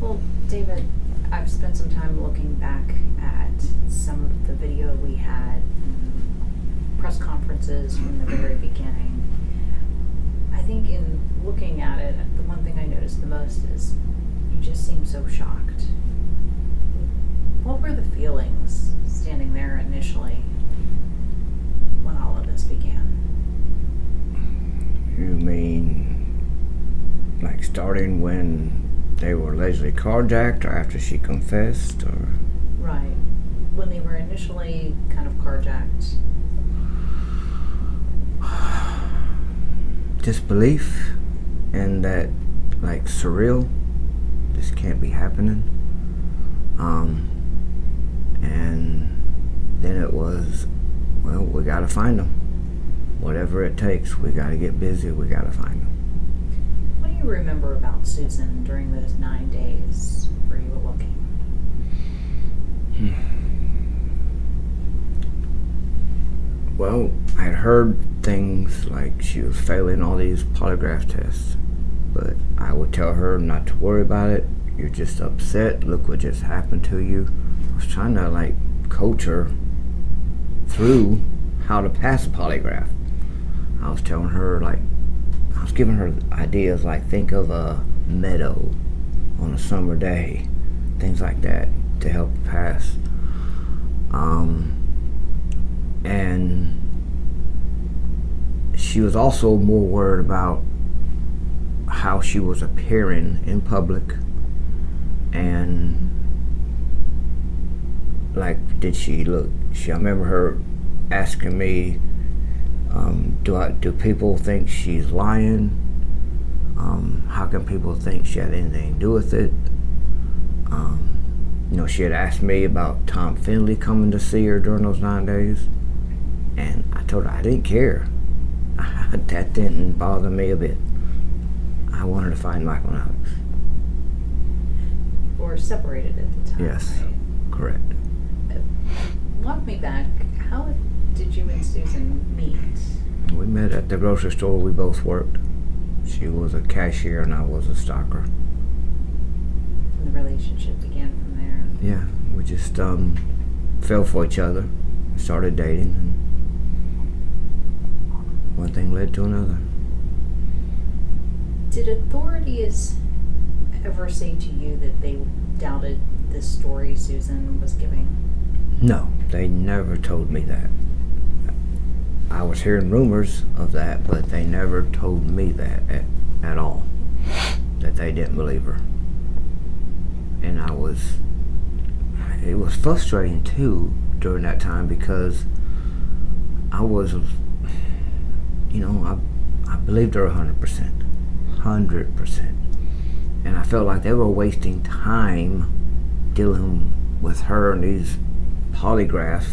Well, David, I've spent some time looking back at some of the video we had, press conferences from the very beginning. I think in looking at it, the one thing I noticed the most is you just seem so shocked. What were the feelings standing there initially when all of this began? You mean like starting when they were allegedly carjacked or after she confessed, or? Right. When they were initially kind of carjacked. Disbelief and that, like, surreal, this can't be happening. And then it was, well, we gotta find them. Whatever it takes, we gotta get busy, we gotta find them. What do you remember about Susan during those 9 days where you were looking? Well, I had heard things like she was failing all these polygraph tests, but I would tell her not to worry about it. You're just upset. Look what just happened to you. I was trying to, like, coach her through how to pass a polygraph. I was telling her, like, I was giving her ideas like, think of a meadow on a summer day, things like that to help pass. And she was also more worried about how she was appearing in public, and like, did she look? I remember her asking me, do people think she's lying? How can people think she had anything to do with it? She had asked me about Tom Finley coming to see her during those 9 days, and I told her I didn't care. That didn't bother me a bit. I wanted to find Michael and Alex. You were separated at the time, Yes, right? correct. Walk me back. How did you and Susan meet? We met at the grocery store we both worked. She was a cashier and I was a stalker. And the relationship began from there. Yeah, we just fell for each other, started dating, and one thing led to another. Did authorities ever say to you that they doubted this story Susan was giving? No, they never told me that. I was hearing rumors of that, but they never told me that at all, that they didn't believe her. And it was frustrating too during that time, because I was, I believed her 100%. 100%. And I felt like they were wasting time dealing with her and these polygraph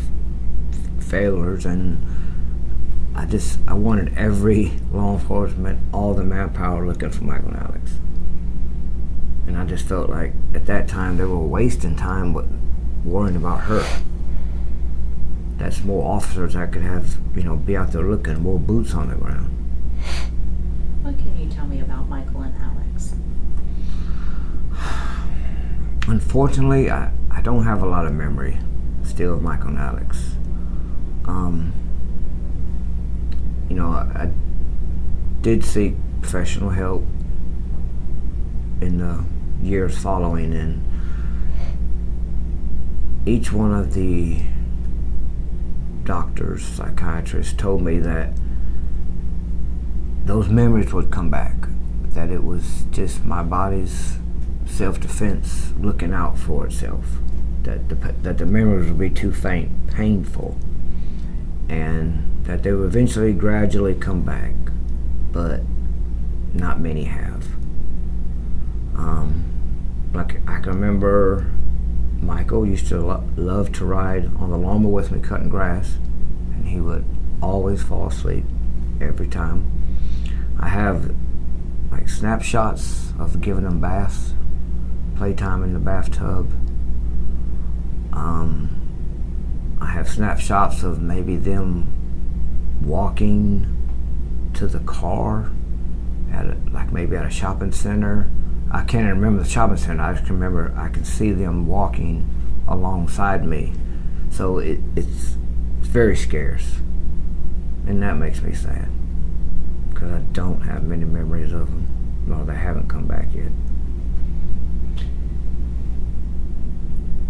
failures, and I wanted every law enforcement, all the manpower looking for Michael and Alex. And I just felt like at that time they were wasting time with worrying about her. That's more officers that could have, be out there looking, more boots on the ground. What can you tell me about Michael and Alex? Unfortunately, I don't have a lot of memory still of Michael and Alex. I did seek professional help in the years following, and each one of the doctors, psychiatrists told me that those memories would come back, that it was just my body's self-defense looking out for itself, that the memories would be too faint, painful, and that they would eventually gradually come back, but not many have. Like, I can remember Michael used to love to ride on the lawnmower with me cutting grass, and he would always fall asleep every time. I have, like, snapshots of giving them baths, playtime in the bathtub. I have snapshots of maybe them walking to the car maybe at a shopping center. I can't even remember the shopping center. I just can remember I can see them walking alongside me. So it's very scarce, and that makes me sad because I don't have many memories of them. No, they haven't come back yet.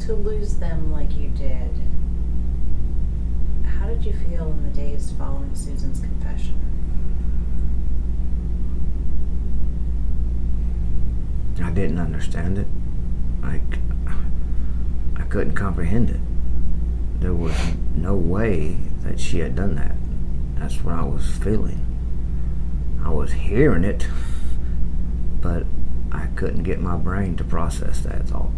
To lose them like you did, how did you feel in the days following Susan's confession? I didn't understand it. I couldn't comprehend it. There was no way that she had done that. That's what I was feeling. I was hearing it, but I couldn't get my brain to process that thought.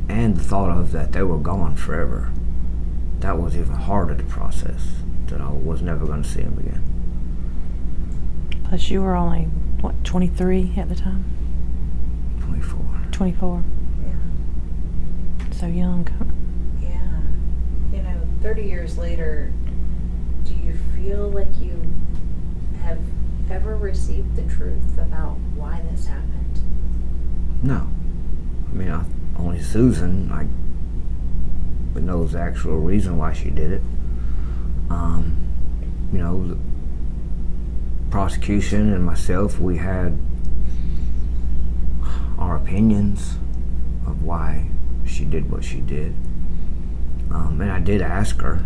And the thought of that they were gone forever, that was even harder to process, that I was never going to see them again. Plus you were only, 23 at the time? 24. 24. Yeah. So young. Yeah. 30 years later, do you feel like you have ever received the truth about why this happened? No. I mean, only Susan knows the actual reason why she did it. The prosecution and myself, we had our opinions of why she did what she did. And I did ask her.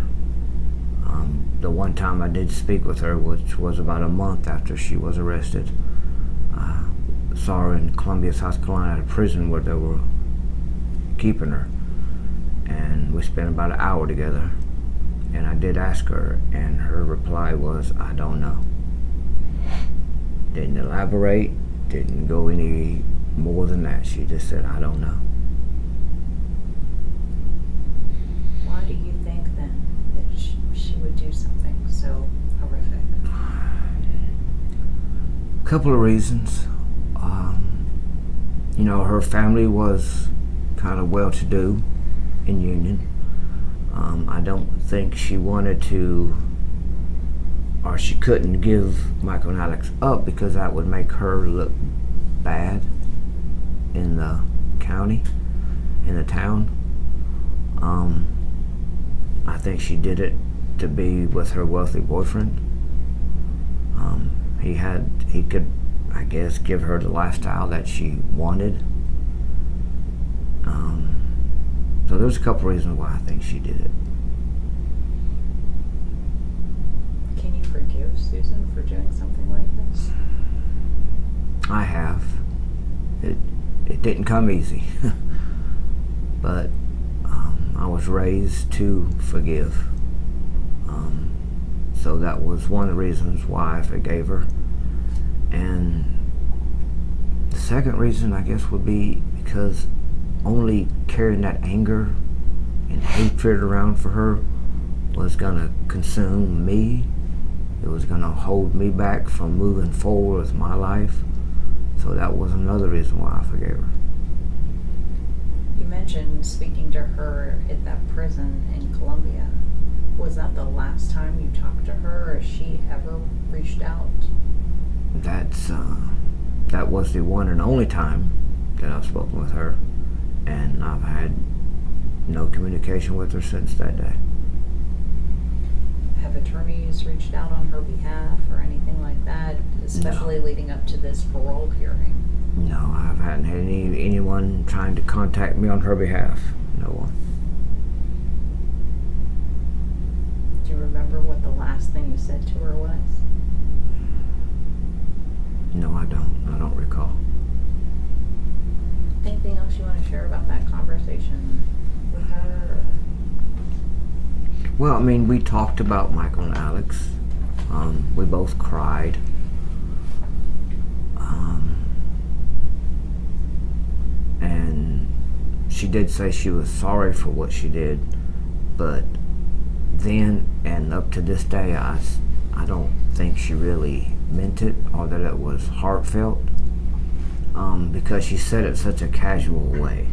The one time I did speak with her, which was about a month after she was arrested. Saw her in Columbia, South Carolina, at a prison where they were keeping her, and we spent about an hour together. And I did ask her, and her reply was, "I don't know." Didn't elaborate, didn't go any more than that. She just said, "I don't know." Why do you think then that she would do something so horrific? A couple of reasons. Her family was kind of well-to-do in Union. I don't think she wanted to, or she couldn't give Michael and Alex up because that would make her look bad in the county, in the town. I think she did it to be with her wealthy boyfriend. He could, I guess, give her the lifestyle that she wanted. So there's a couple reasons why I think she did it. Can you forgive Susan for doing something like this? I have. It didn't come easy, but I was raised to forgive. So that was one of the reasons why I forgave her. And the second reason, I guess, would be because only carrying that anger and hatred around for her was gonna consume me. It was gonna hold me back from moving forward with my life. So that was another reason why I forgave her. You mentioned speaking to her at that prison in Columbia. Was that the last time you talked to her, or has she ever reached out? That was the one and only time that I've spoken with her, and I've had no communication with her since that day. Have attorneys reached out on her behalf or anything like that, especially leading up to this parole hearing? No, I haven't had anyone trying to contact me on her behalf. No one. Do you remember what the last thing you said to her was? No, I don't. I don't recall. Anything else you want to share about that conversation with her? Well, I mean, we talked about Michael and Alex. We both cried. And she did say she was sorry for what she did, but then and up to this day, I don't think she really meant it or that it was heartfelt, because she said it such a casual way.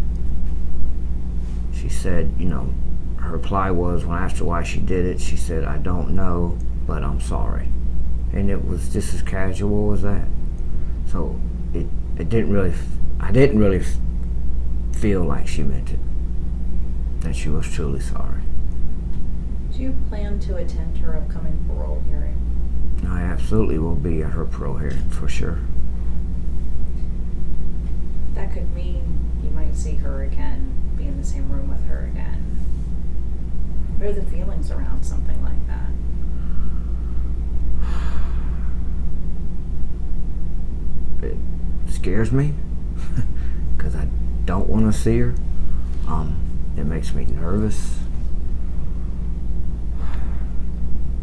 She said, her reply was, when I asked her why she did it, she said, "I don't know, but I'm sorry. And it was just as casual as that. So it didn't really, I didn't really feel like she meant it, that she was truly sorry. Do you plan to attend her upcoming parole hearing? I absolutely will be at her parole hearing for sure. That could mean you might see her again, be in the same room with her again. What are the feelings around something like that? It scares me because I don't want to see her. It makes me nervous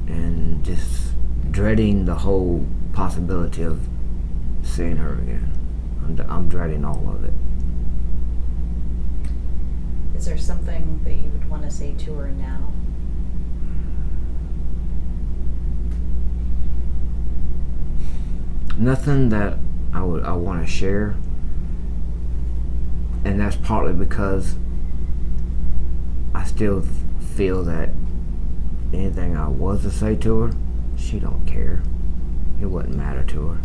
and just dreading the whole possibility of seeing her again. I'm dreading all of it. Is there something that you would want to say to her now? Nothing that I want to share, and that's partly because I still feel that anything I was to say to her, she don't care. It wouldn't matter to her.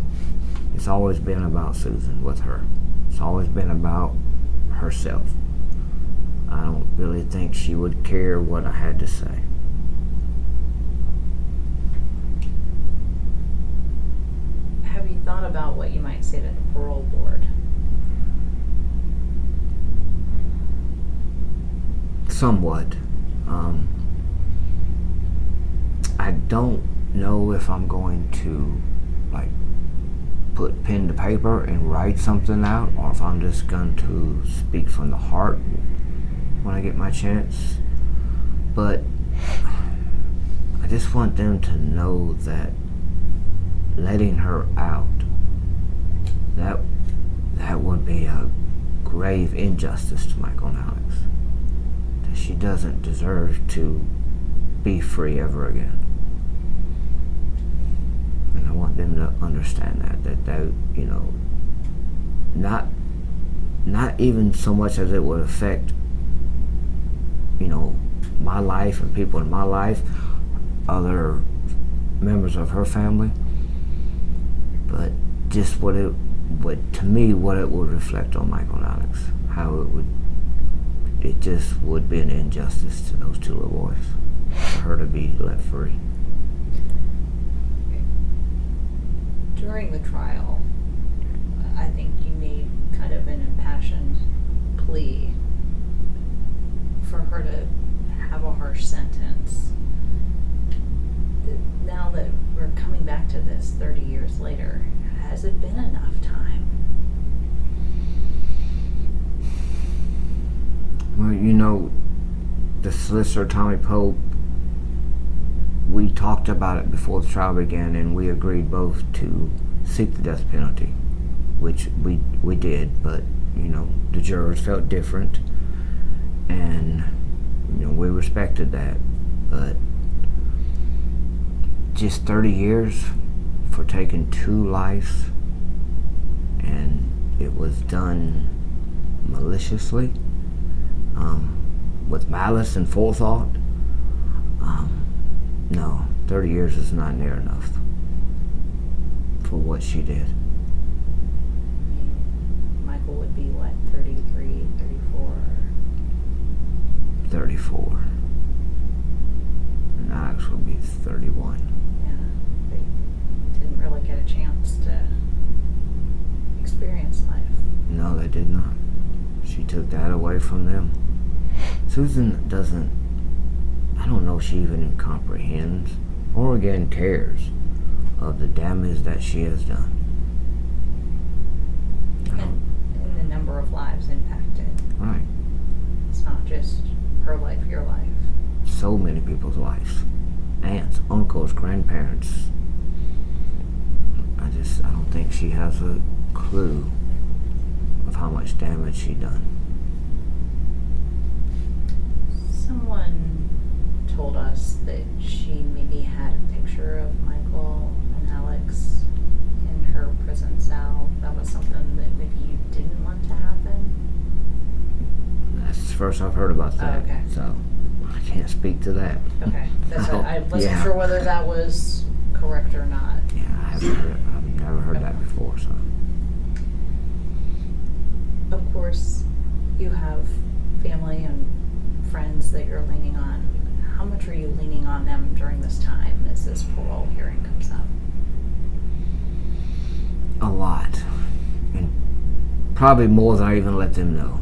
It's always been about Susan with her. It's always been about herself. I don't really think she would care what I had to say. Have you thought about what you might say to the parole board? Somewhat. I don't know if I'm going to put pen to paper and write something out, or if I'm just going to speak from the heart when I get my chance. But I just want them to know that letting her out, that would be a grave injustice to Michael and Alex. That she doesn't deserve to be free ever again. And I want them to understand that you know, not even so much as it would affect, you know, my life and people in my life, other members of her family, but just what it would, to me, what it would reflect on Michael and Alex, how it just would be an injustice to those two little boys for her to be let free. During the trial, I think you made kind of an impassioned plea for her to have a harsh sentence. Now that we're coming back to this 30 years later, has it been enough time? Well, you know, the solicitor, Tommy Pope, we talked about it before the trial began, and we agreed both to seek the death penalty, which we did, but, you know, the jurors felt different, and, you know, we respected that. But just 30 years for taking 2 lives, and it was done maliciously, with malice and forethought. No, 30 years is not near enough for what she did. I mean, Michael would be what, 33, 34? 34. And Alex would be 31. Yeah, they didn't really get a chance to experience life. No, they did not. She took that away from them. Susan doesn't, I don't know if she even comprehends or again cares of the damage that she has done. And the number of lives impacted. Right. It's not just her life, your life. So many people's lives. Aunts, uncles, grandparents. I don't think she has a clue of how much damage she done. Someone told us that she maybe had a picture of Michael and Alex in her prison cell. That was something that maybe you didn't want to happen. That's the first I've heard about that. Oh, okay. So I can't speak to that. Okay, that's what, I wasn't Yeah. sure whether that was correct or not. Yeah, I've never heard that before, so. Of course, you have family and friends that you're leaning on. How much are you leaning on them during this time as this parole hearing comes up? A lot. And probably more than I even let them know.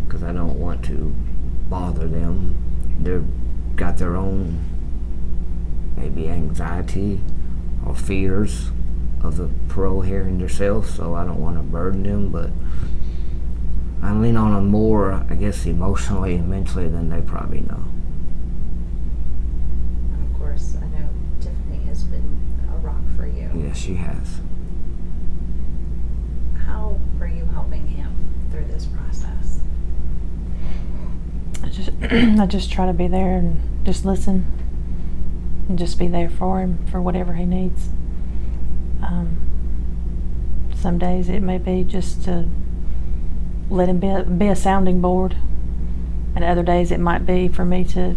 Because I don't want to bother them. They've got their own maybe anxiety or fears of the parole hearing themselves, so I don't want to burden them, but I lean on them more, I guess, emotionally and mentally than they probably know. And of course, I know Tiffany has been a rock for you. Yes, she has. How are you helping him through this process? I just try to be there and just listen and just be there for him for whatever he needs. Some days it may be just to let him be a sounding board, and other days it might be for me to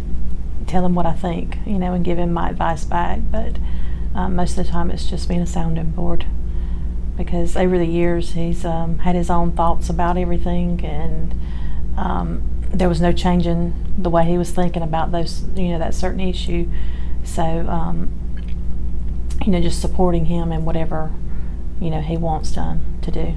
tell him what I think, and give him my advice back. But most of the time it's just being a sounding board, because over the years he's had his own thoughts about everything, and there was no changing the way he was thinking about those, that certain issue. So, just supporting him in whatever, he wants done to do.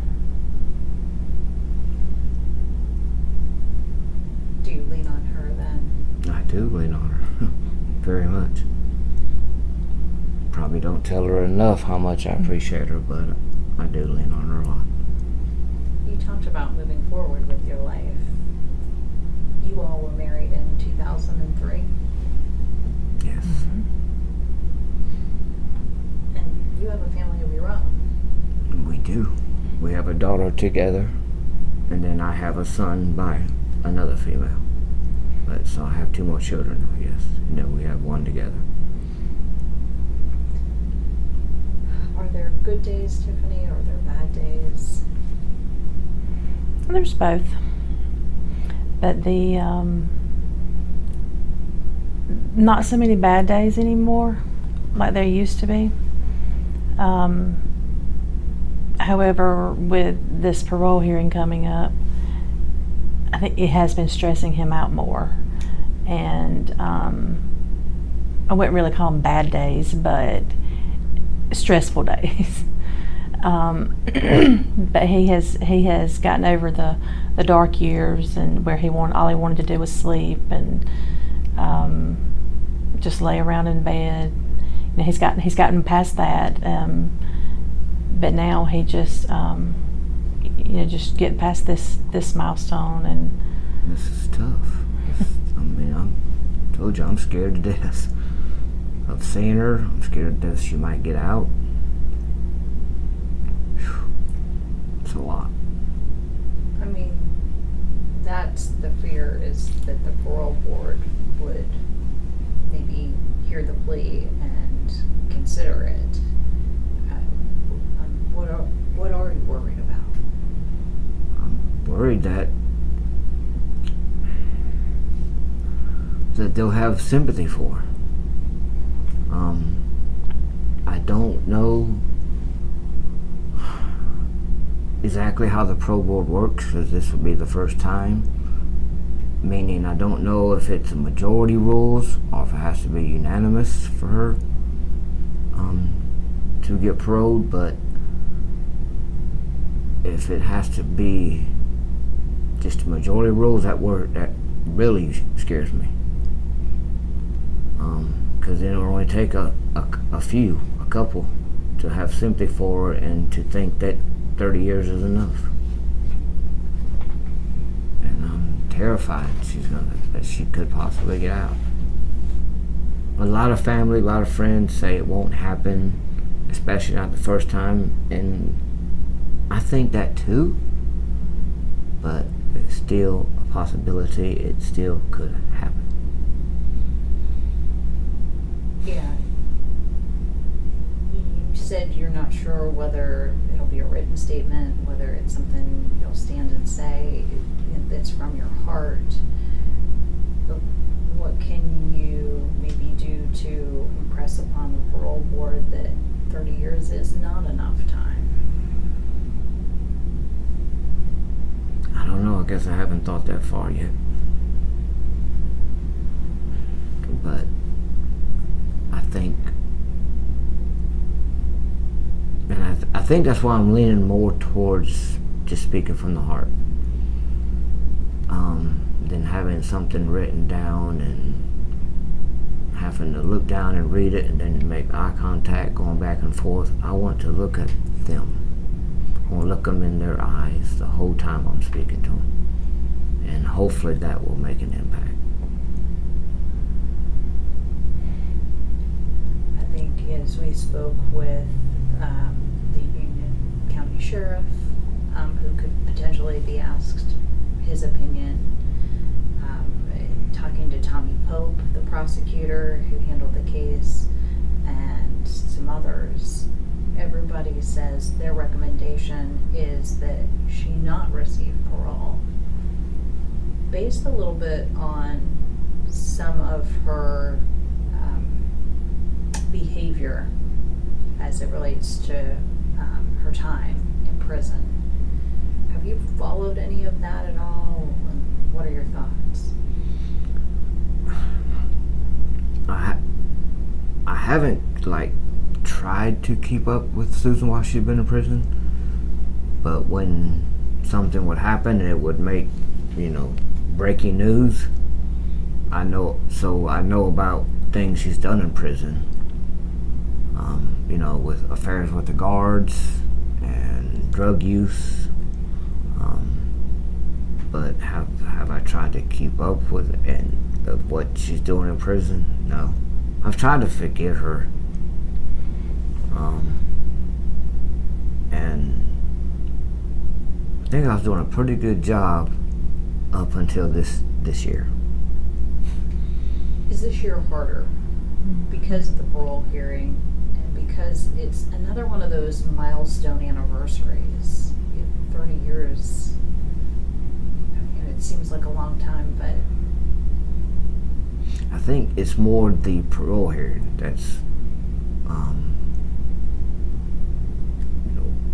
Do you lean on her then? I do lean on her. Very much. Probably don't tell her enough how much I appreciate her, but I do lean on her a lot. You talked about moving forward with your life. You all were married in 2003, Yes. Mm-hmm. and you have a family of your own. We do. We have a daughter together, and then I have a son by another female. But so I have 2 more children, yes. And then we have one together. Are there good days, Tiffany, or are there bad days? There's both, but the not so many bad days anymore like there used to be. However, with this parole hearing coming up, I think it has been stressing him out more, and I wouldn't really call them bad days, but stressful days. But he has gotten over the dark years, and where all he wanted to do was sleep and just lay around in bed. He's gotten past that, but now he just just get past this milestone. And This is tough. I told you, I'm scared to death of seeing her. I'm scared to death she might get out. It's a lot. I mean, that's the fear, is that the parole board would maybe hear the plea and consider it. What are you worried about? I'm worried that they'll have sympathy for her. I don't know exactly how the parole board works, because this will be the first time. Meaning, I don't know if it's a majority rules or if it has to be unanimous for her to get paroled. But if it has to be just a majority rules, that really scares me. Because then it'll only take a couple to have sympathy for her and to think that 30 years is enough. And I'm terrified that she could possibly get out. A lot of family, a lot of friends say it won't happen, especially not the first time, and I think that too, but it's still a possibility. It still could happen. Yeah. You said you're not sure whether it'll be a written statement, whether it's something you'll stand and say that's from your heart. But what can you maybe do to impress upon the parole board that 30 years is not enough time? I don't know. I guess I haven't thought that far yet. But I think, and I think that's why I'm leaning more towards just speaking from the heart, than having something written down and having to look down and read it and then make eye contact going back and forth. I want to look at them. I want to look them in their eyes the whole time I'm speaking to them, and hopefully that will make an impact. I think as we spoke with the Union County Sheriff, who could potentially be asked his opinion, talking to Tommy Pope, the prosecutor who handled the case, and some others, everybody says their recommendation is that she not receive parole, based a little bit on some of her behavior as it relates to her time in prison. Have you followed any of that at all? And what are your thoughts? I haven't tried to keep up with Susan while she's been in prison, but when something would happen and it would make, breaking news, I know about things she's done in prison, with affairs with the guards and drug use, but have I tried to keep up with what she's doing in prison? No. I've tried to forget her, and I think I was doing a pretty good job up until this year. Is this year harder because of the parole hearing and because it's another one of those milestone anniversaries? 30 years, it seems like a long time, but I think it's more the parole hearing that's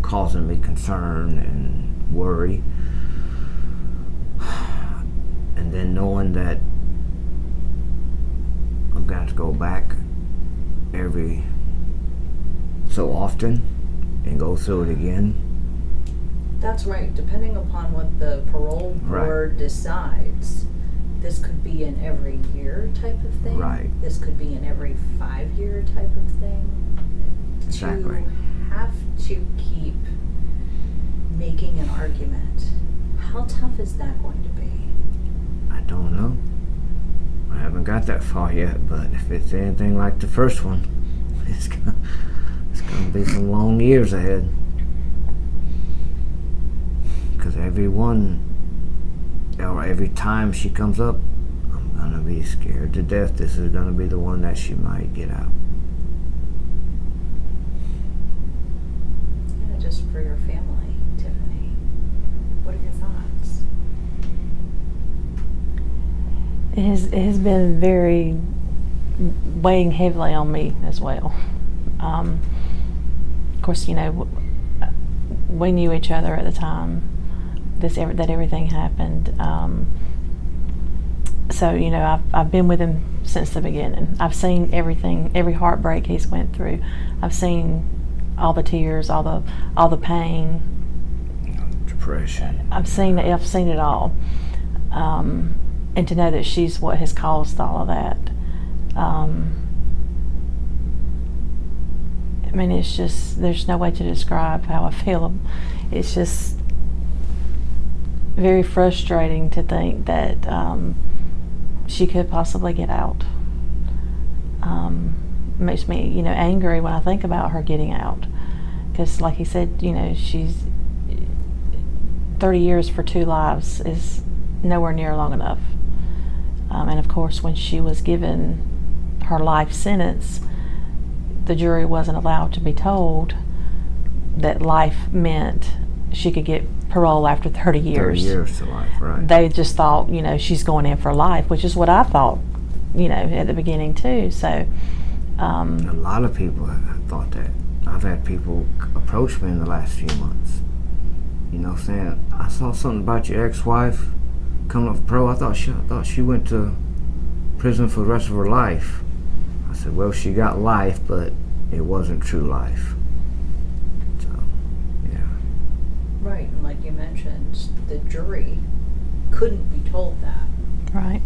causing me concern and worry, and then knowing that I'm going to have to go back every so often and go through it again. That's right. Depending upon what the parole board decides, this could be an every year type of thing. Right. This could be an every 5-year type of thing. Exactly. To have to keep making an argument, how tough is that going to be? I don't know. I haven't got that far yet, but if it's anything like the first one, it's going to be some long years ahead. Because every time she comes up, I'm going to be scared to death. This is going to be the one that she might get out. Yeah, just for your family, Tiffany. What are your thoughts? It has been very weighing heavily on me as well. Of course, we knew each other at the time that everything happened. So I've been with him since the beginning. I've seen everything, every heartbreak he's went through. I've seen all the tears, all the pain, Depression. I've seen it all. And to know that she's what has caused all of that. It's just, there's no way to describe how I feel. It's just very frustrating to think that she could possibly get out. Makes me, angry when I think about her getting out. Because like he said, she's 30 years for 2 lives is nowhere near long enough. And of course, when she was given her life sentence, the jury wasn't allowed to be told that life meant she could get parole after 30 years. 30 years to life, right. They just thought, she's going in for life, which is what I thought at the beginning too. So, A lot of people have thought that. I've had people approach me in the last few months, saying, I saw something about your ex-wife coming up pro. I thought she went to prison for the rest of her life. I said, well, she got life, but it wasn't true life. So, yeah. Right, and like you mentioned, the jury couldn't be told that. right.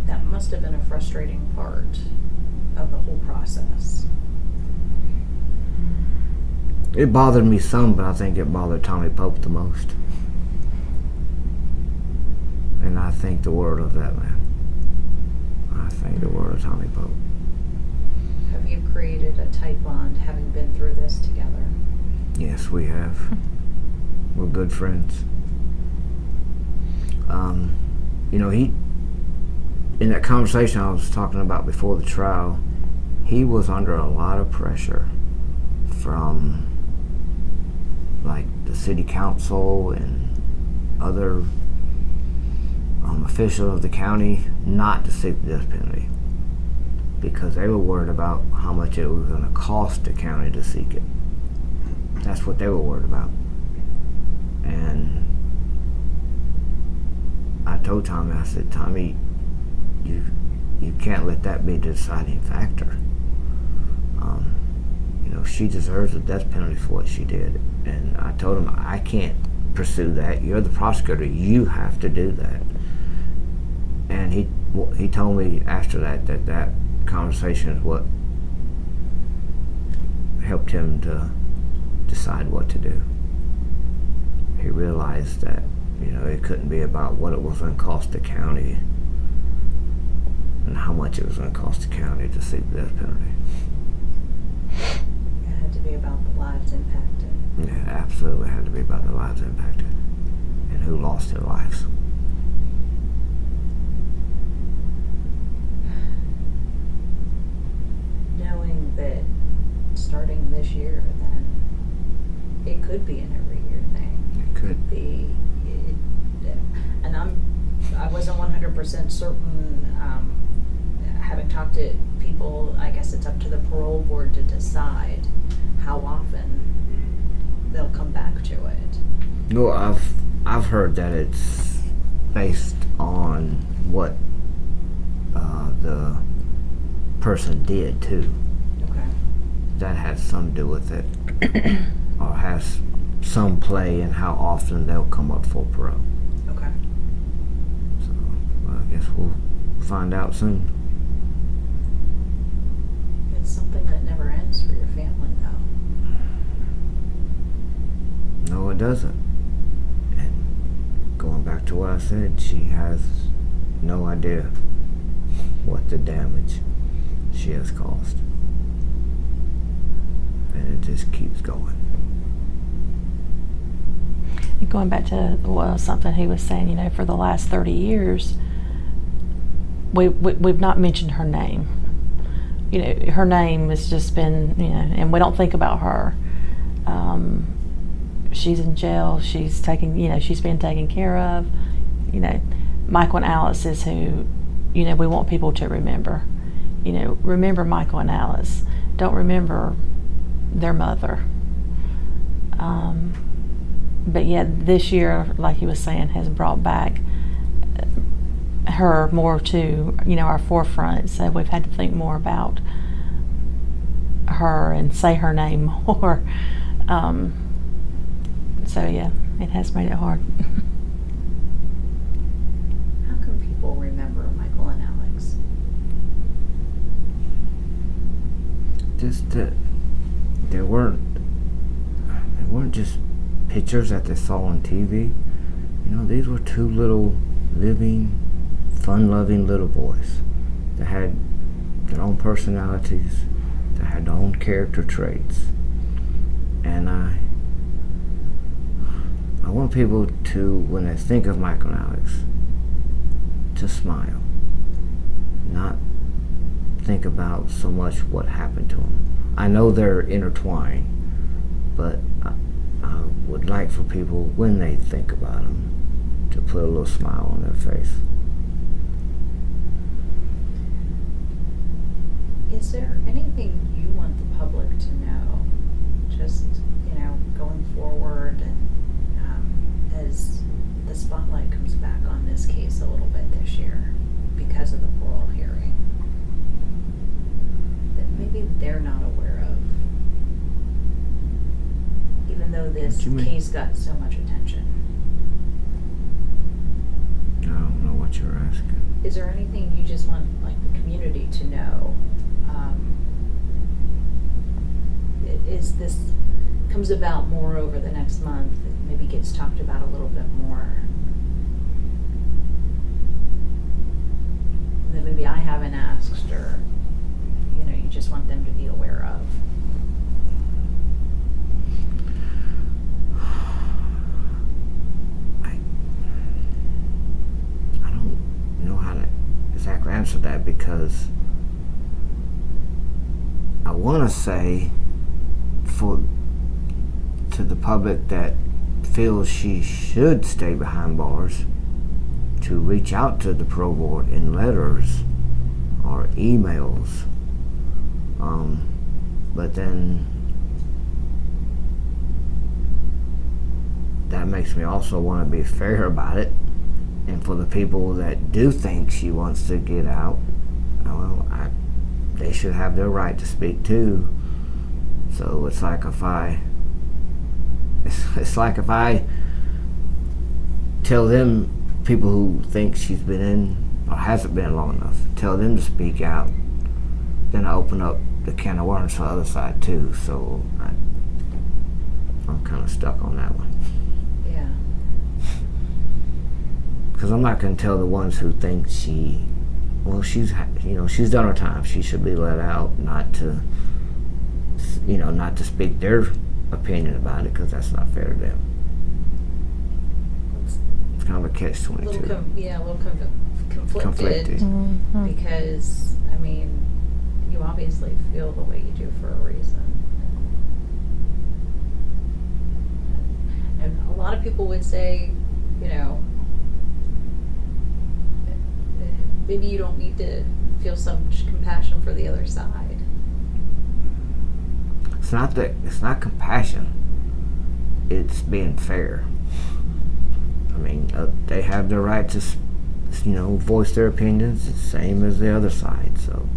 That must have been a frustrating part of the whole process. It bothered me some, but I think it bothered Tommy Pope the most. And I think the world of that man. I think the world of Tommy Pope. Have you created a tight bond having been through this together? Yes, we have. We're good friends. He, in that conversation I was talking about before the trial, he was under a lot of pressure from like the city council and other officials of the county not to seek the death penalty because they were worried about how much it was going to cost the county to seek it. That's what they were worried about. And I told Tommy, I said, Tommy, you can't let that be the deciding factor. She deserves the death penalty for what she did. And I told him, I can't pursue that. You're the prosecutor. You have to do that. And he told me after that conversation is what helped him to decide what to do. He realized that, it couldn't be about what it was going to cost the county and how much it was going to cost the county to seek the death penalty. It had to be about the lives impacted. Yeah, absolutely had to be about the lives impacted and who lost their lives. Knowing that starting this year, then it could be an every year thing. It could be, and I wasn't 100% certain. Having talked to people, I guess it's up to the parole board to decide how often they'll come back to it. No, I've heard that it's based on what the person did too. Okay. That has something to do with it, or has some play in how often they'll come up for parole. Okay. So, well, I guess we'll find out soon. It's something that never ends for your family, though. No, it doesn't. And going back to what I said, she has no idea what the damage she has caused. And it just keeps going. Going back to something he was saying, for the last 30 years, we've not mentioned her name. Her name has just been, and we don't think about her. She's in jail. She's she's being taken care of. Michael and Alice is who, we want people to remember. Remember Michael and Alice. Don't remember their mother. But yet this year, like he was saying, has brought back her more to, our forefront. So we've had to think more about her and say her name more. So yeah, it has made it hard. How can people remember Michael and Alex? Just that they weren't just pictures that they saw on TV. These were two little living, fun-loving little boys that had their own personalities, that had their own character traits. And I want people to, when they think of Michael and Alex, to smile, not think about so much what happened to them. I know they're intertwined, but I would like for people, when they think about them, to put a little smile on their face. Is there anything you want the public to know, just, going forward, and as the spotlight comes back on this case a little bit this year because of the parole hearing, that maybe they're not aware of, even though this What you mean? case got so much attention? I don't know what you're asking. Is there anything you just want, like, the community to know? Is this comes about more over the next month, it maybe gets talked about a little bit more, that maybe I haven't asked, or, you just want them to be aware of? I don't know how to exactly answer that, because I want to say to the public that feels she should stay behind bars to reach out to the parole board in letters or emails. But then that makes me also want to be fair about it. And for the people that do think she wants to get out, well, they should have their right to speak too. So it's like if I tell them, people who think she's been in or hasn't been long enough, tell them to speak out, then I open up the can of worms for the other side too. So I'm kind of stuck on that one. Yeah. Because I'm not going to tell the ones who think she's done her time. She should be let out, not to speak their opinion about it, because that's not fair to them. It's kind of a catch-22. A little conflicted. Conflicted. Mhm. Because, you obviously feel the way you do for a reason. And a lot of people would say, maybe you don't need to feel so much compassion for the other side. It's not compassion. It's being fair. They have the right to, voice their opinions, the same as the other side. So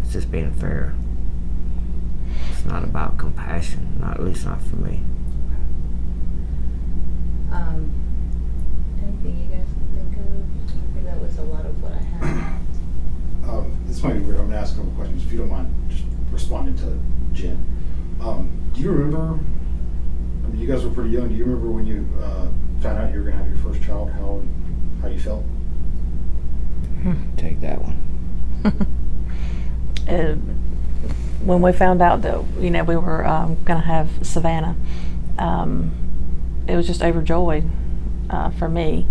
it's just being fair. It's not about compassion. At least not for me. Anything you guys can think of? I think that was a lot of what I had. This might be weird. I'm going to ask a couple questions. If you don't mind just responding to Jen. Do you remember, you guys were pretty young. Do you remember when you found out you were going to have your first child, how you felt? Take that one. When we found out that we were going to have Savannah, it was just overjoyed for me,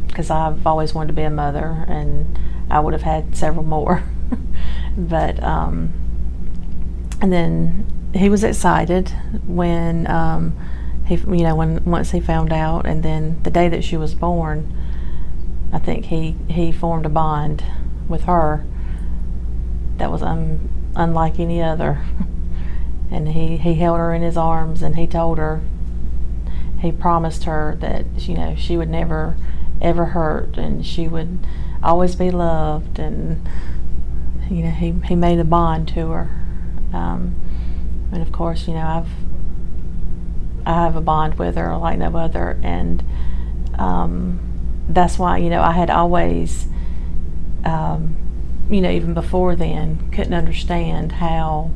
because I've always wanted to be a mother, and I would have had several more. But and then he was excited when once he found out, and then the day that she was born, I think he formed a bond with her that was unlike any other. And he held her in his arms, and he promised her that she would never ever hurt, and she would always be loved, and he made a bond to her. And of course, I have a bond with her like no other, and that's why I had always, even before then, couldn't understand how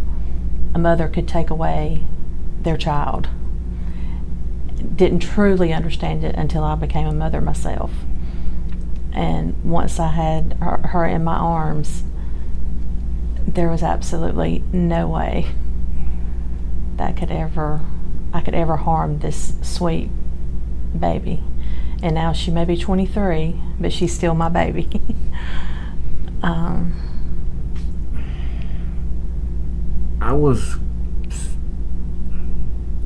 a mother could take away their child. Didn't truly understand it until I became a mother myself. And once I had her in my arms, there was absolutely no way that I could ever harm this sweet baby. And now she may be 23, but she's still my baby. I was,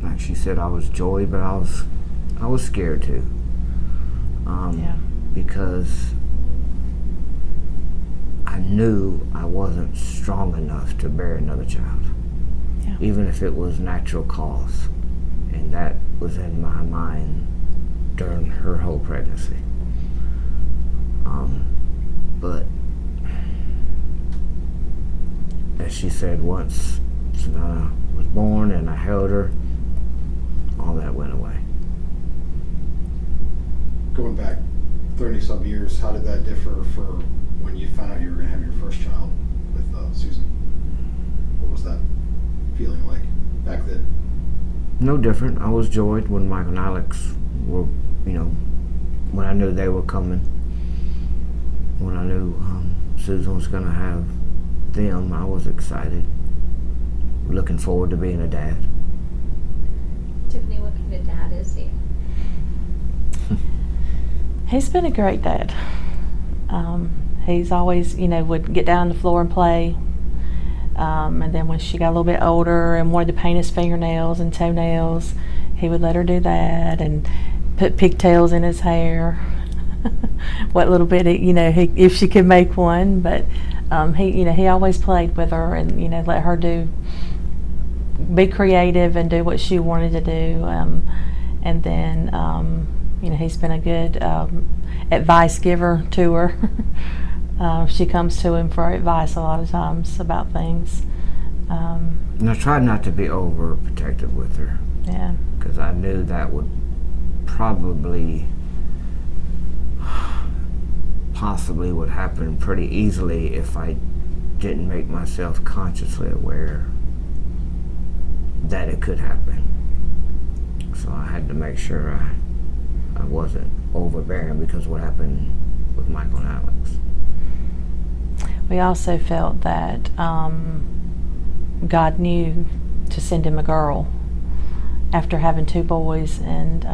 like she said, I was joyed, but I was scared too. Yeah. Because I knew I wasn't strong enough to bear another child, Yeah. even if it was natural cause. And that was in my mind during her whole pregnancy. But as she said, once Savannah was born and I held her, all that went away. Going back 30-some years, how did that differ for when you found out you were going to have your first child with Susan? What was that feeling like back then? No different. I was joyed when Michael and Alex were, when I knew they were coming. When I knew Susan was going to have them, I was excited. Looking forward to being a dad. Tiffany, what kind of dad is he? He's been a great dad. He's always, would get down on the floor and play. And then when she got a little bit older and wanted to paint his fingernails and toenails, he would let her do that and put pigtails in his hair. What little bit, if she could make one. But he always played with her and, let her be creative and do what she wanted to do. And then, he's been a good advice giver to her. She comes to him for advice a lot of times about things. And I tried not to be overprotective with her. Yeah. Because I knew that would possibly would happen pretty easily if I didn't make myself consciously aware that it could happen. So I had to make sure I wasn't overbearing because of what happened with Michael and Alex. We also felt that God knew to send him a girl after having two boys, and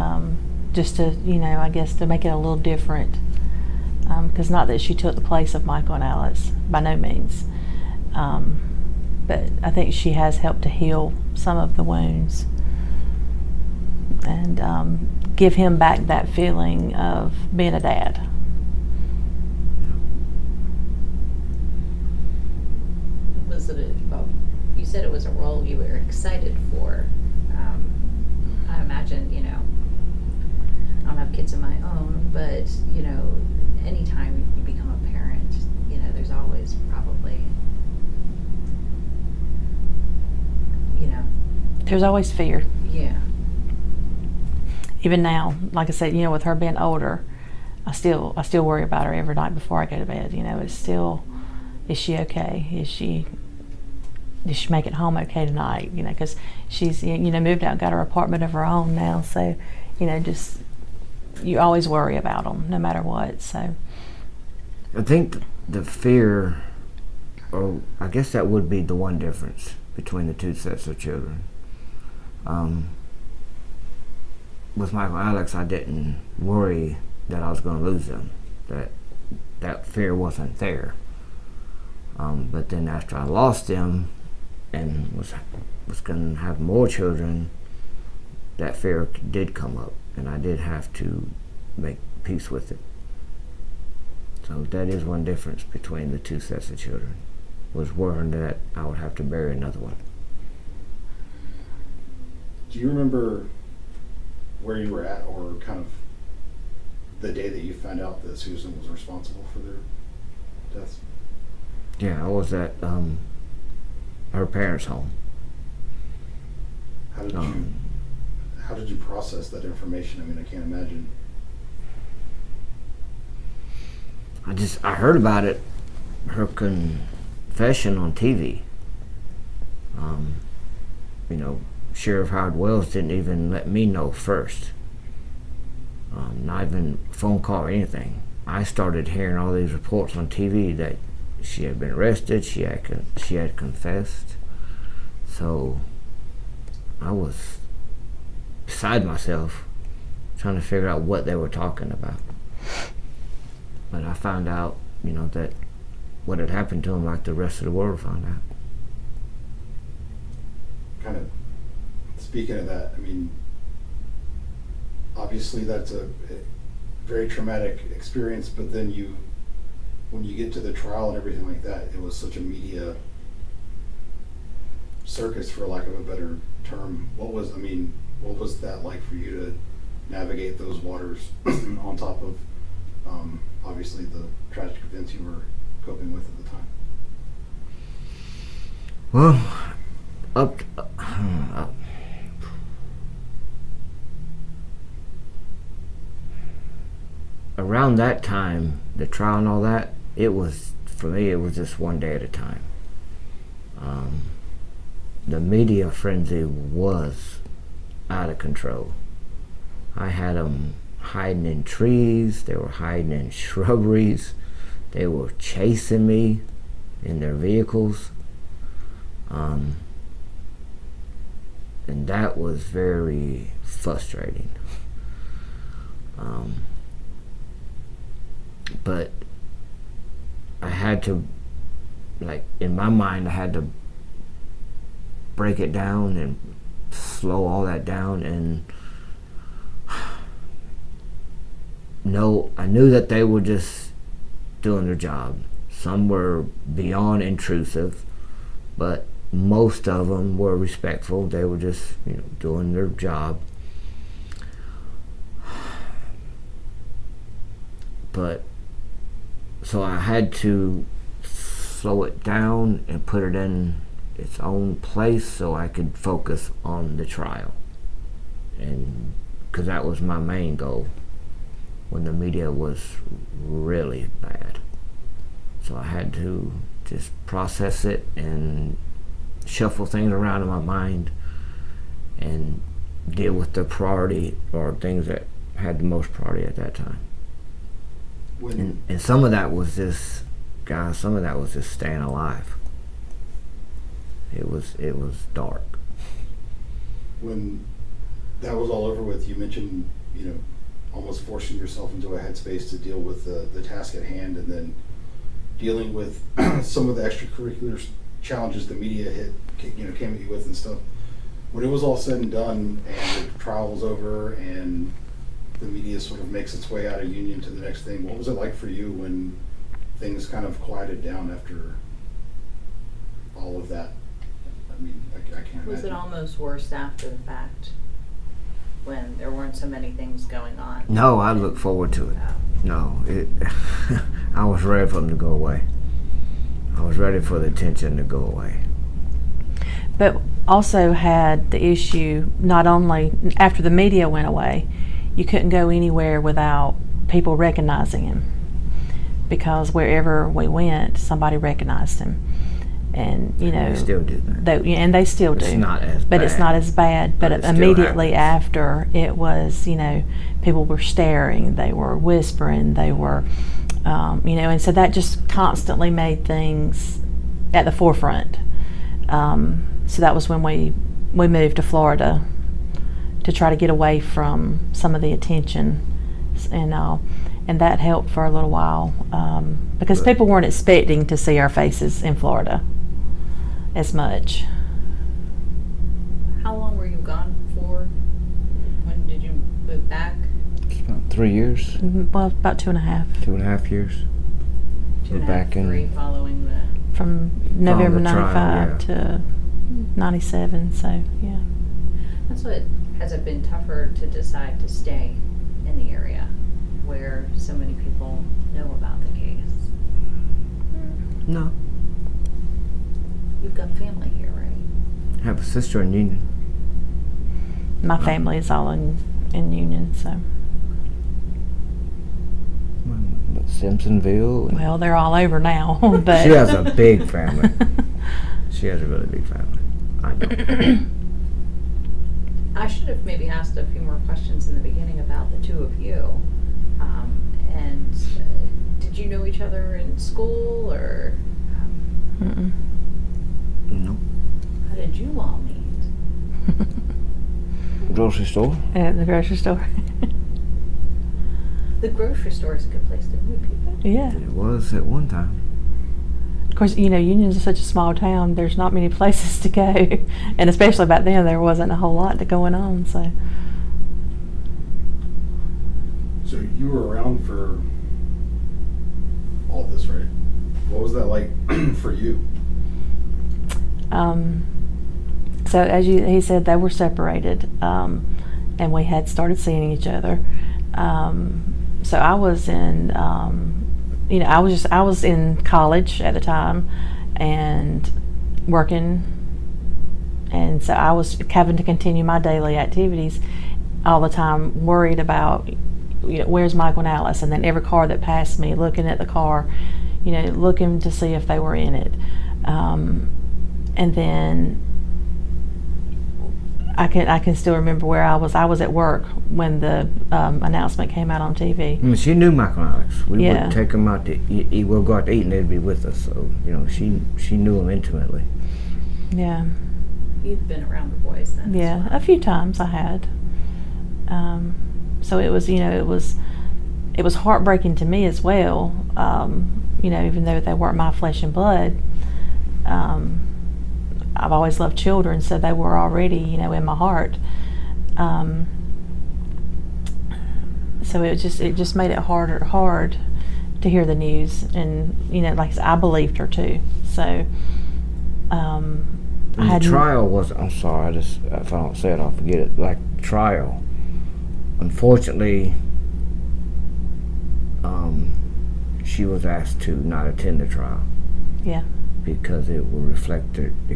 just to, I guess to make it a little different. Because not that she took the place of Michael and Alex, by no means. But I think she has helped to heal some of the wounds and give him back that feeling of being a dad. Was it you said it was a role you were excited for. I imagine, I don't have kids of my own, but, anytime you become a parent, there's always probably, There's always fear. yeah. Even now, like I said, with her being older, I still worry about her every night before I go to bed. It's still, is she okay? Did she make it home okay tonight? Because she's moved out and got her apartment of her own now. So, just you always worry about them no matter what. So I think the fear, or I guess that would be the one difference between the two sets of children. With Michael and Alex, I didn't worry that I was going to lose them. That fear wasn't there. But then after I lost them and was going to have more children, that fear did come up, and I did have to make peace with it. So that is one difference between the two sets of children, was worrying that I would have to bury another one. Do you remember where you were at, or kind of the day that you found out that Susan was responsible for their deaths? Yeah, I was at her parents' home. How did you process that information? I mean, I can't imagine. I heard about it, her confession on TV. Sheriff Howard Wells didn't even let me know first. Not even phone call or anything. I started hearing all these reports on TV that she had been arrested, she had confessed. So I was beside myself trying to figure out what they were talking about. But I found out, that what had happened to him, like the rest of the world found out. Kind of speaking of that, I mean, obviously that's a very traumatic experience, but then you when you get to the trial and everything like that, it was such a media circus, for lack of a better term. What was that like for you to navigate those waters on top of obviously the tragic events you were coping with at the time? Well, up around that time, the trial and all that, it was, for me, it was just one day at a time. The media frenzy was out of control. I had them hiding in trees, they were hiding in shrubberies, they were chasing me in their vehicles. And that was very frustrating. But I had to, like, in my mind, I had to break it down and slow all that down, and I knew that they were just doing their job. Some were beyond intrusive, but most of them were respectful. They were just, doing their job. But so I had to slow it down and put it in its own place so I could focus on the trial, and because that was my main goal when the media was really bad. So I had to just process it and shuffle things around in my mind and deal with the priority, or things that had the most priority at that time. And some of that was just, guys, some of that was just staying alive. It was dark. When that was all over with, you mentioned, almost forcing yourself into a headspace to deal with the task at hand, and then dealing with some of the extracurricular challenges the media came at you with and stuff. When it was all said and done and the trial was over and the media sort of makes its way out of Union to the next thing, what was it like for you when things kind of quieted down after all of that? I mean, I can't imagine. Was it almost worse after the fact, when there weren't so many things going on? No, I look forward to it. No, I was ready for them to go away. I was ready for the tension to go away. But also had the issue, not only after the media went away, you couldn't go anywhere without people recognizing him, because wherever we went, somebody recognized him. And They still do that. They still do. It's not as bad. But it's not as bad. But But it still immediately happens. after, it was, people were staring, they were whispering, they were, and so that just constantly made things at the forefront. So that was when we moved to Florida to try to get away from some of the attention and that helped for a little while, because people weren't expecting to see our faces in Florida as much. How long were you gone for? When did you move back? It's about 3 years, Well, about 2.5. 2.5 years. We're back in. 3 following the. From November the trial, 95 to 97, so yeah. That's what, has it been tougher to decide to stay in the area where so many people know about the case? No. You've got family here, right? I have a sister in Union. My family is all in Union, so. But Simpsonville. And Well, they're all over now, but. she has a big family. She has a really big family. I don't. I should have maybe asked a few more questions in the beginning about the two of you. And did you know each other in school, or Mm-mm. No. how did you all meet? Grocery store. At the grocery store. The grocery store is a good place to meet people. Yeah. It was at one time. Of course, Union is such a small town. There's not many places to go, and especially back then, there wasn't a whole lot going on. So. So you were around for all of this, right? What was that like for you? So as he said, they were separated, and we had started seeing each other. So I was in, I was in college at the time and working, and so I was having to continue my daily activities all the time, worried about, where's Michael and Alice, and then every car that passed me, looking at the car, looking to see if they were in it. And then I can still remember where I was. I was at work when the announcement came out on TV. I mean, she knew Michael and Alex. We Yeah. would take them out to eat. We'll go out to eat and they'd be with us. So, she knew them intimately. Yeah. You'd been around the boys then. Yeah, as well. a few times I had. So it was, it was heartbreaking to me as well. Even though they weren't my flesh and blood, I've always loved children, so they were already, in my heart. So it just made it hard to hear the news, and like I said, I believed her too. So And the trial was, I'm sorry, if I don't say it, I'll forget it. Like, trial. Unfortunately, she was asked to not attend the trial. Yeah. Because it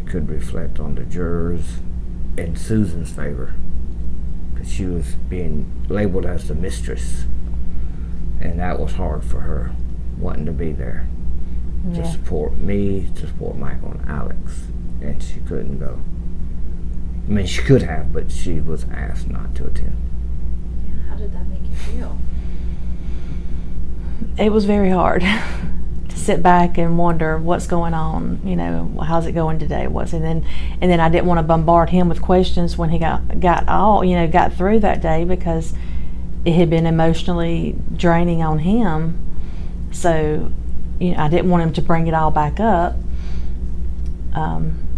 could reflect on the jurors in Susan's favor. Because she was being labeled as the mistress. And that was hard for her, wanting to be there. Yeah. To support me, to support Michael and Alex. And she couldn't go. I mean, she could have, but she was asked not to attend. How did that make you feel? It was very hard to sit back and wonder what's going on. How's it going today? And then I didn't want to bombard him with questions when he got through that day, because it had been emotionally draining on him. So, I didn't want him to bring it all back up.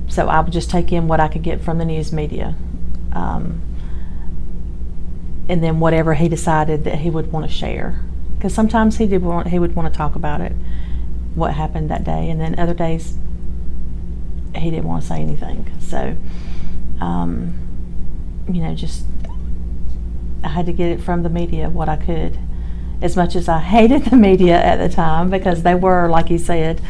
So I would just take in what I could get from the news media. And then whatever he decided that he would want to share. Because sometimes he would want to talk about it, what happened that day, and then other days he didn't want to say anything. So, just I had to get it from the media what I could. As much as I hated the media at the time, because they were, like you said,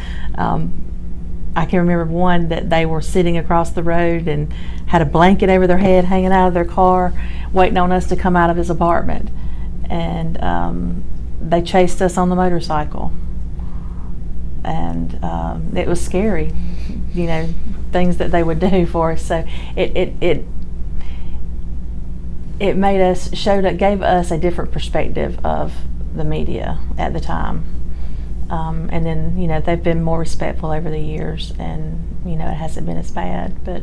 I can remember one that they were sitting across the road and had a blanket over their head hanging out of their car, waiting on us to come out of his apartment. And they chased us on the motorcycle. And it was scary, things that they would do for us. So it made us, gave us a different perspective of the media at the time. And then, they've been more respectful over the years, and, it hasn't been as bad. But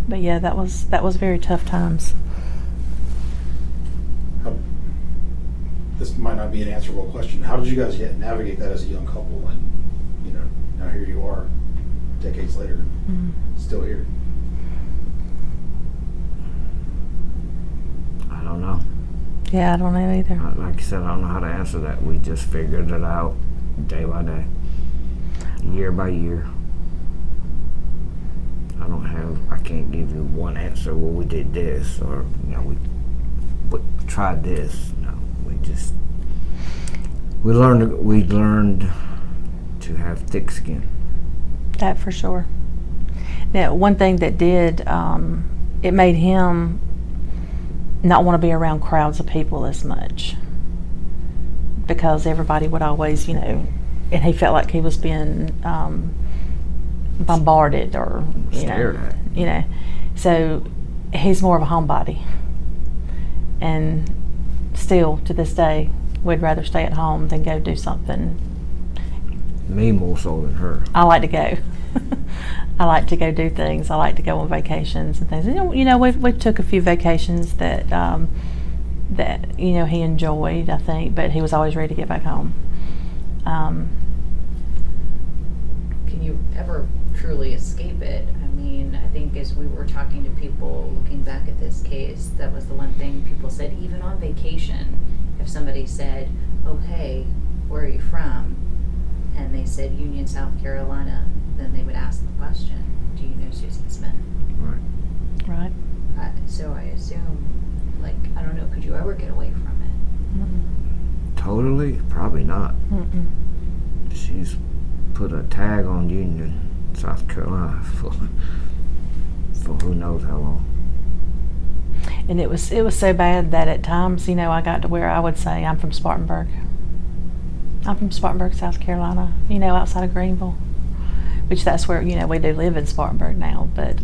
yeah, that was very tough times. This might not be an answerable question. How did you guys navigate that as a young couple? And, now here you are, decades later, still here. I don't know. Yeah, I don't know either. Like I said, I don't know how to answer that. We just figured it out day by day, year by year. I can't give you one answer. Well, we did this, or we tried this. No, we learned to have thick skin. That for sure. Now, one thing that did, it made him not want to be around crowds of people as much, because everybody would always, and he felt like he was being bombarded or Stared at. So he's more of a homebody, and still to this day would rather stay at home than go do something. Me more so than her. I like to go. I like to go do things. I like to go on vacations and things. We took a few vacations that he enjoyed, I think, but he was always ready to get back home. Can you ever truly escape it? I mean, I think as we were talking to people looking back at this case, that was the one thing people said, even on vacation, if somebody said, okay, where are you from? And they said Union, South Carolina, then they would ask the question, do you know Susan Smith? Right. Right. So I assume, like, I don't know, could you ever get away from it? Mm-mm. Totally? Probably not. Mm-mm. She's put a tag on Union, South Carolina for who knows how long. And it was so bad that at times, you know, I got to where I would say I'm from Spartanburg. I'm from Spartanburg, South Carolina, you know, outside of Greenville, which that's where, you know, we do live in Spartanburg now, but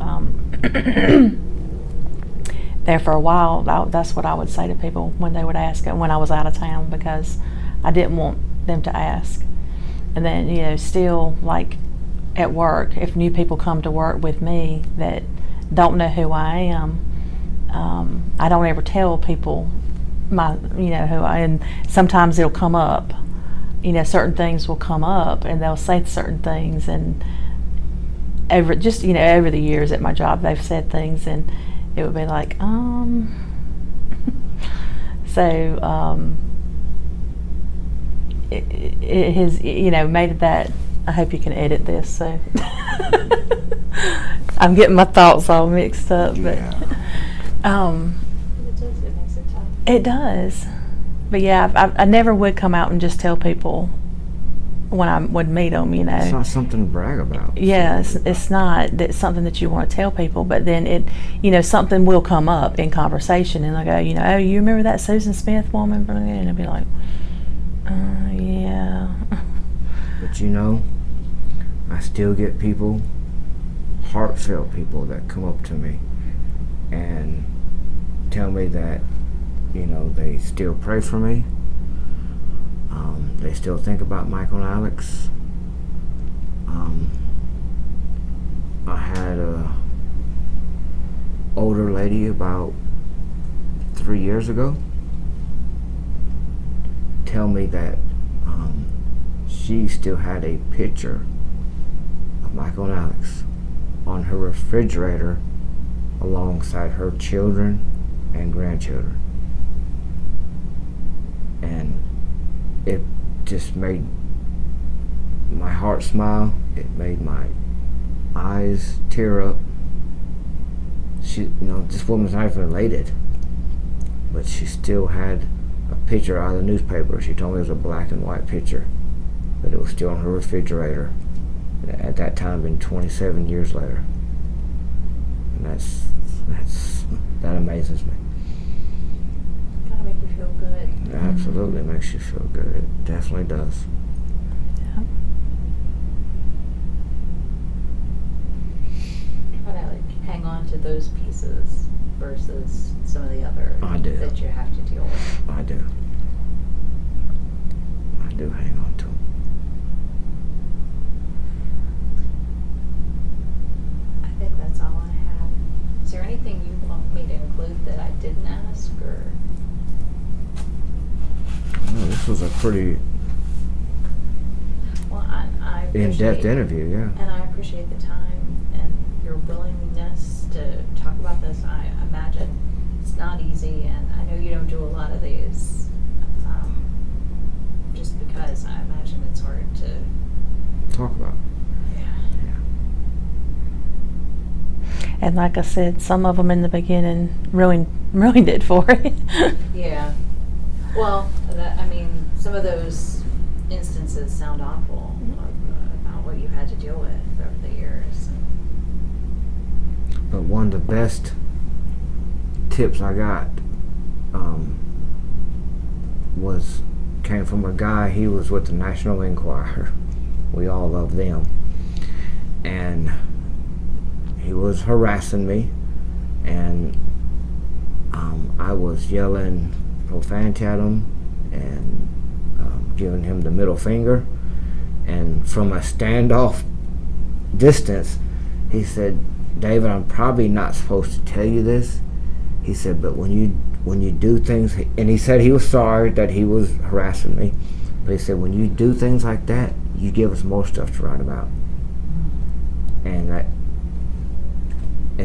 there for a while, that's what I would say to people when they would ask it when I was out of town, because I didn't want them to ask. And then, you know, still, like at work, if new people come to work with me that don't know who I am, I don't ever tell people who I am. Sometimes it'll come up, you know, certain things will come up and they'll say certain things, and over the years at my job, they've said things and it would be like, so, it has, you know, made that, I hope you can edit this, so I'm getting my thoughts all mixed up, but It makes it tough. it does. But yeah, I never would come out and just tell people when I would meet them, you know. It's not something to brag about. Yeah, it's not. It's something that you want to tell people, but then something will come up in conversation, and they'll go, you know, oh, you remember that Susan Smith woman? And I'll be like, yeah. But you know, I still get people, heartfelt people, that come up to me and tell me that, you know, they still pray for me. They still think about Michael and Alex. I had a older lady about 3 years ago tell me that she still had a picture of Michael and Alex on her refrigerator alongside her children and grandchildren. And it just made my heart smile. It made my eyes tear up. This woman's not even related, but she still had a picture out of the newspaper. She told me it was a black and white picture, but it was still on her refrigerator. At that time, been 27 years later, and that amazes me. Gotta make you feel good. It absolutely makes you feel good. It definitely does. Yeah. But I like hang on to those pieces versus some of the other I do. that you have to deal with. I do. I do hang on to them. I think that's all I have. Is there anything you want me to include that I didn't ask, or? Well, this was a pretty Well, I in-depth appreciate- interview, yeah. And I appreciate the time and your willingness to talk about this. I imagine it's not easy, and I know you don't do a lot of these, just because I imagine it's hard to. Talk about. Yeah. And like I said, some of them in the beginning ruined it for you. Yeah. Well, some of those instances sound awful about what you had to deal with over the years. But one of the best tips I got came from a guy. He was with the National Enquirer. We all love them. And he was harassing me, and I was yelling profanity at him and giving him the middle finger. And from a standoff distance, he said, "David, I'm probably not supposed to tell you this." He said, "But when you do things," and he said he was sorry that he was harassing me, but he said, "When you do things like that, you give us more stuff to write about." And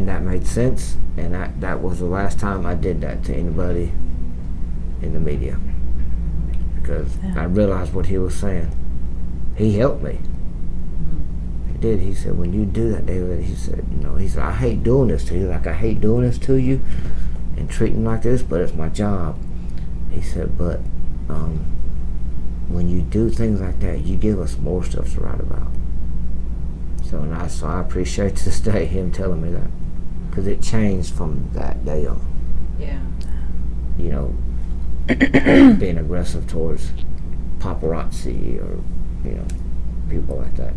that made sense, and that was the last time I did that to anybody in the media. because Yeah. I realized what he was saying. He helped me. He did. He said, when you do that, David, he said, he said, I hate doing this to you. Like, I hate doing this to you and treating you like this, but it's my job. He said, but when you do things like that, you give us more stuff to write about. So I appreciate to this day him telling me that, because it changed from that day on. Yeah. Being aggressive towards paparazzi or people like that.